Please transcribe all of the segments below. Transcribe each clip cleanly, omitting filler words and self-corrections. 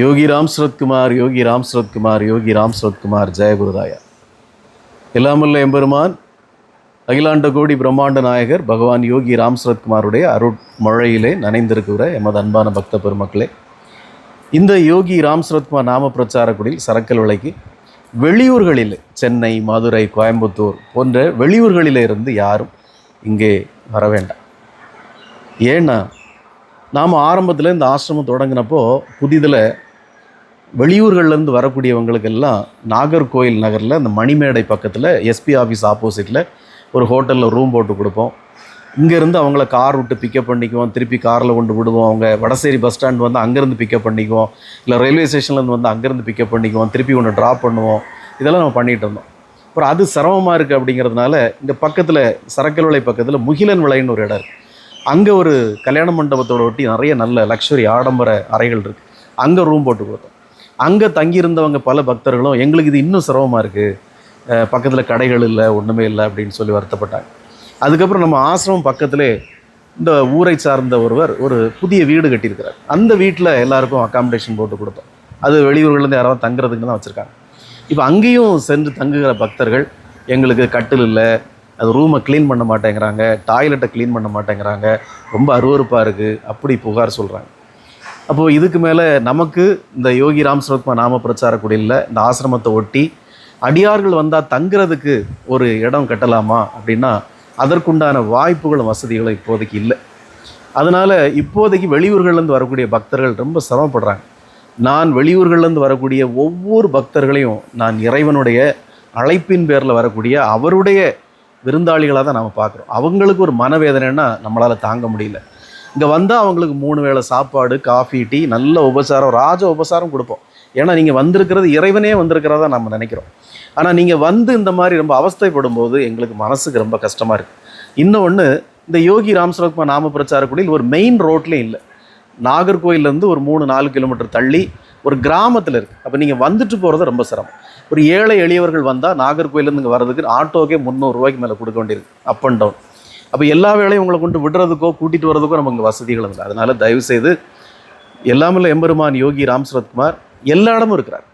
யோகி ராம் சரத்குமார், யோகி ராம் சரத்குமார், யோகி ராம் சரத்குமார். ஜெயகுருதாயா. எல்லாமல்ல எம்பெருமான் அகிலாண்ட கோடி பிரம்மாண்ட நாயகர் பகவான் யோகி ராம் சரத்குமாருடைய அருட்மழையிலே நனைந்திருக்கிற எமது அன்பான பக்த பெருமக்களே, இந்த யோகி ராம் சரத்குமார் நாம பிரச்சார குடில் சரக்கல் விலைக்கு வெளியூர்களில் சென்னை, மதுரை, கோயம்புத்தூர் போன்ற வெளியூர்களில் இருந்து யாரும் இங்கே வர வேண்டாம். ஏன்னா நாம் ஆரம்பத்தில் இந்த ஆசிரமம் தொடங்கினப்போ புதிதில் வெளியூர்கள்லேருந்து வரக்கூடியவங்களுக்கெல்லாம் நாகர்கோயில் நகரில் அந்த மணிமேடை பக்கத்தில் எஸ்பி ஆஃபீஸ் ஆப்போசிட்டில் ஒரு ஹோட்டலில் ரூம் போட்டு கொடுப்போம். இங்கேருந்து அவங்கள கார் விட்டு பிக்கப் பண்ணிக்குவோம், திருப்பி காரில் கொண்டு விடுவோம். அவங்க வடசேரி பஸ் ஸ்டாண்ட் வந்து அங்கேருந்து பிக்கப் பண்ணிக்குவோம், இல்லை ரயில்வே ஸ்டேஷன்லேருந்து வந்து அங்கேருந்து பிக்கப் பண்ணிக்குவோம், திருப்பி ஒன்று ட்ராப் பண்ணுவோம். இதெல்லாம் நம்ம பண்ணிகிட்டு இருந்தோம். அப்புறம் அது சிரமமாக இருக்குது அப்படிங்கிறதுனால இங்கே பக்கத்தில் சரக்கல் விலை பக்கத்தில் முகிலன் விலைன்னு ஒரு இடம் இருக்குது. அங்கே ஒரு கல்யாண மண்டபத்தோடு ஒட்டி நிறைய நல்ல லக்ஸுரி ஆடம்பர அறைகள் இருக்குது. அங்கே ரூம் போட்டு கொடுத்தோம். அங்கே தங்கியிருந்தவங்க பல பக்தர்களும் எங்களுக்கு இது இன்னும் சிரமமாக இருக்குது, பக்கத்தில் கடைகள் இல்லை, ஒன்றுமே இல்லை அப்படின்னு சொல்லி வருத்தப்பட்டாங்க. அதுக்கப்புறம் நம்ம ஆசிரமம் பக்கத்திலே இந்த ஊரை சார்ந்த ஒருவர் ஒரு புதிய வீடு கட்டியிருக்கிறார். அந்த வீட்டில் எல்லாருக்கும் அக்காமடேஷன் போட்டு கொடுத்தோம். அது வெளியூர்கள்லேருந்து யாராவது தங்குறதுக்கு தான் வச்சுருக்காங்க. இப்போ அங்கேயும் சென்று தங்குகிற பக்தர்கள் எங்களுக்கு கட்டில் இல்லை, அது ரூமை க்ளீன் பண்ண மாட்டேங்கிறாங்க, டாய்லெட்டை க்ளீன் பண்ண மாட்டேங்கிறாங்க, ரொம்ப அருவருப்பாக இருக்குது அப்படி புகார் சொல்கிறாங்க. அப்போது இதுக்கு மேலே நமக்கு இந்த யோகி ராம் சரத்குமார் நாம பிரச்சார குடியில் இந்த ஆசிரமத்தை ஒட்டி அடியார்கள் வந்தால் தங்குறதுக்கு ஒரு இடம் கட்டலாமா அப்படின்னா அதற்குண்டான வாய்ப்புகளும் வசதிகளும் இப்போதைக்கு இல்லை. அதனால் இப்போதைக்கு வெளியூர்கள்லேருந்து வரக்கூடிய பக்தர்கள் ரொம்ப சிரமப்படுறாங்க. நான் வெளியூர்கள்லேருந்து வரக்கூடிய ஒவ்வொரு பக்தர்களையும் நான் இறைவனுடைய அழைப்பின் பேரில் வரக்கூடிய அவருடைய விருந்தாளிகளாக தான் நாம் பார்க்குறோம். அவங்களுக்கு ஒரு மனவேதனைன்னா நம்மளால் தாங்க முடியல. இங்கே வந்தால் அவங்களுக்கு 3 வேளை சாப்பாடு, காஃபி, டீ, நல்ல உபசாரம், ராஜ உபசாரம் கொடுப்போம். ஏன்னா நீங்கள் வந்திருக்கிறது இறைவனே வந்திருக்கிறதா நம்ம நினைக்கிறோம். ஆனால் நீங்கள் வந்து இந்த மாதிரி ரொம்ப அவஸ்தைப்படும் போது எங்களுக்கு மனசுக்கு ரொம்ப கஷ்டமாக இருக்குது. இன்னொன்று, இந்த யோகி ராம் சரத்குமார் நாம பிரச்சார குடியில் ஒரு மெயின் ரோட்லேயும் இல்லை. நாகர்கோயிலேருந்து ஒரு 3-4 கிலோமீட்டர் தள்ளி ஒரு கிராமத்தில் இருக்குது. அப்போ நீங்கள் வந்துட்டு போகிறது ரொம்ப சிரமம். ஒரு ஏழை எளியவர்கள் வந்தால் நாகர்கோயிலேருந்து இங்கே வர்றதுக்கு ஆட்டோக்கே 300 ரூபாய்க்கு மேலே கொடுக்க வேண்டியிருக்கு, அப் அண்ட் டவுன். அப்போ எல்லா வேலையும் உங்களை கொண்டு விடுறதுக்கோ கூட்டிகிட்டு வர்றதுக்கோ நமக்கு இங்கே வசதிகள் இல்லை. அதனால் தயவுசெய்து எல்லாமே எம்பெருமான் யோகி ராம் சரத்குமார் எல்லா இடமும் இருக்கிறார்.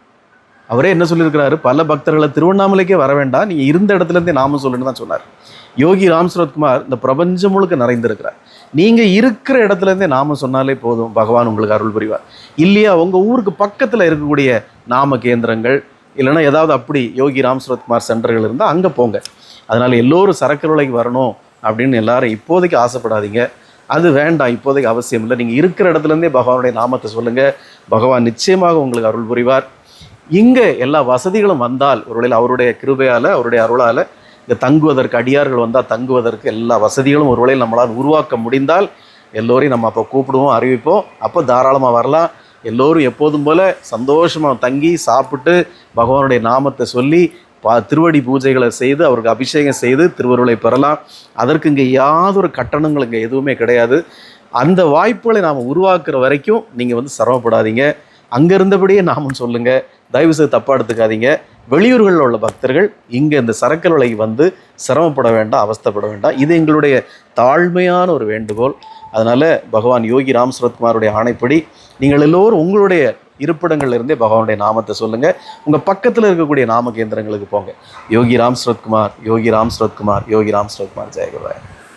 அவரே என்ன சொல்லியிருக்கிறாரு, பல பக்தர்களை திருவண்ணாமலைக்கே வர வேண்டாம், நீங்கள் இருந்த இடத்துலேருந்தே நாம சொல்லுன்னு தான் சொன்னார். யோகி ராம் சரத்குமார் இந்த பிரபஞ்சம் முழுக்க நிறைந்திருக்கிறார். நீங்கள் இருக்கிற இடத்துலேருந்தே நாம சொன்னாலே போதும், பகவான் உங்களுக்கு அருள் புரிவார். இல்லையா உங்கள் ஊருக்கு பக்கத்தில் இருக்கக்கூடிய நாம கேந்திரங்கள் இல்லைன்னா ஏதாவது அப்படி யோகி ராம் சரத்குமார் சென்டர்கள் இருந்தால் அங்கே போங்க. அதனால் எல்லோரும் சரக்கல் விலைக்கு வரணும் அப்படின்னு எல்லாரும் இப்போதைக்கு ஆசைப்படாதீங்க. அது வேண்டாம், இப்போதைக்கு அவசியம் இல்லை. நீங்கள் இருக்கிற இடத்துலேருந்தே பகவானுடைய நாமத்தை சொல்லுங்கள், பகவான் நிச்சயமாக உங்களுக்கு அருள் புரிவார். இங்கே எல்லா வசதிகளும் வந்தால் ஒருவேளை அவருடைய கிருபையால், அவருடைய அருளால் இங்கே தங்குவதற்கு அடியார்கள் வந்தால் தங்குவதற்கு எல்லா வசதிகளும் ஒருவேளை நம்மளால் உருவாக்க முடிந்தால் எல்லோரையும் நம்ம அப்போ கூப்பிடுவோம், அறிவிப்போம். அப்போ தாராளமாக வரலாம். எல்லோரும் எப்போதும் போல் சந்தோஷமாக தங்கி சாப்பிட்டு பகவானுடைய நாமத்தை சொல்லி திருவடி பூஜைகளை செய்து அவருக்கு அபிஷேகம் செய்து திருவருளை பெறலாம். அதற்கு இங்கே யாதொரு கட்டணங்கள் இங்கே எதுவுமே கிடையாது. அந்த வாய்ப்புகளை நாம் உருவாக்குற வரைக்கும் நீங்கள் வந்து சிரமப்படாதீங்க. அங்கே இருந்தபடியே நாமும் சொல்லுங்கள், தயவுசெய்து தப்பாக எடுத்துக்காதீங்க. வெளியூர்களில் உள்ள பக்தர்கள் இங்கே இந்த சரக்கல் விலைக்கு வந்து சிரமப்பட வேண்டாம், அவஸ்தைப்பட வேண்டாம். இது எங்களுடைய தாழ்மையான ஒரு வேண்டுகோள். அதனால் பகவான் யோகி ராம் சரத்குமாருடைய ஆணைப்படி நீங்கள் எல்லோரும் உங்களுடைய இருப்பிடங்கள்ல இருந்தே பகவானுடைய நாமத்தை சொல்லுங்கள். உங்கள் பக்கத்தில் இருக்கக்கூடிய நாம கேந்திரங்களுக்கு போங்க. யோகி ராம் சரத்குமார், யோகி ராம் சரத்குமார், யோகி ராம் சரத்குமார். ஜெயகுருவாய்.